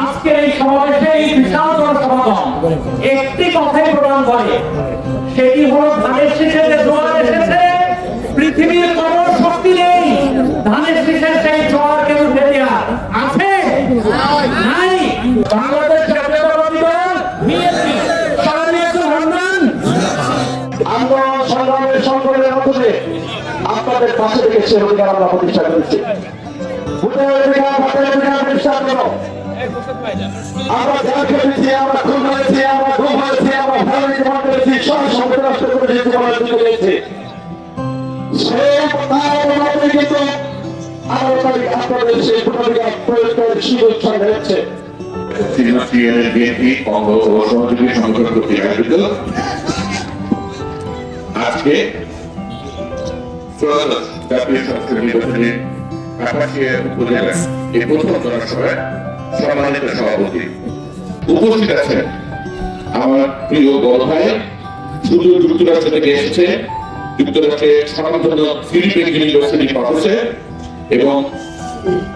আজকের এই সমাবেশে এই বিশাল জনসমাগম একটি কথাই প্রদান করে, সেটি হলো ধানের শীষের যে জোয়ার এসেছে, পৃথিবীর কোনো শক্তি নেই ধানের শীষের সেই জোয়ারকে উঠে দেওয়া। আছে নাই? বাংলাদেশ জাতীয়তাবাদী দল বিএনপি আমরা সংগ্রামের সংকটের মধ্যে আপনাদের পাশে থেকে সে অধিকার আমরা প্রতিষ্ঠা করেছি। ভোটের অধিকার, ভোটের অধিকার প্রতিষ্ঠা করো। আমরা জেল খেটেছি, আমরা খুন হয়েছি, আমরা গুম হয়েছি, আমরা ভালো জীবন করেছি, সব সম্পদ নষ্ট করেছি, জীবনের যুদ্ধ করেছি। সেই তাই কিন্তু আপনাদের সেই ভোটাধিকার প্রয়োগ করে সুযোগ ছড়ে হচ্ছে। বিএনপি অঙ্গ ও সহযোগী সংগঠন কর্তৃক আয়োজিত আজকে জাতীয় সংসদ নির্বাচনের কাপাসিয়া উপজেলার এই প্রথম জনসভায় সম্মানিত সভাপতি উপস্থিত আছেন আমার প্রিয় বড় ভাই, শুধু যুক্তরাষ্ট্র থেকে এসেছে, যুক্তরাষ্ট্রের স্বনামধন্য ফিলিপিন ইউনিভার্সিটি প্রফেসর এবং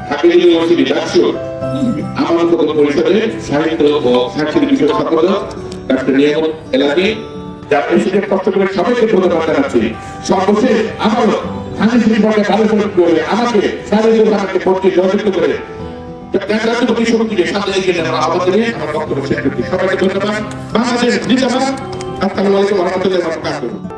ঢাকা ইউনিভার্সিটি ডাকসুর আমন্ত্রণ পরিষদের সাহিত্য ও সাংস্কৃতিক বিষয় সম্পাদক ডক্টর নিয়ামত এলাহি। জাতীয় শিক্ষক কষ্ট করে সবাইকে ধন্যবাদ জানাচ্ছি। সর্বশেষ আমারও ধানের শীষ বর্গে আলোচনা করে আমাকে শারীরিকভাবে ভর্তি সহযোগিতা করে রাষ্ট্রপতি শক্তিকে সাথে এগিয়ে নেওয়ার আহ্বান জানিয়ে আমার বক্তব্য শেষ করছি। সবাইকে ধন্যবাদ। বাংলাদেশ জিন্দাবাদ। আসসালামু আলাইকুম ওয়া রাহমাতুল্লাহি ওয়া বারাকাতুহু।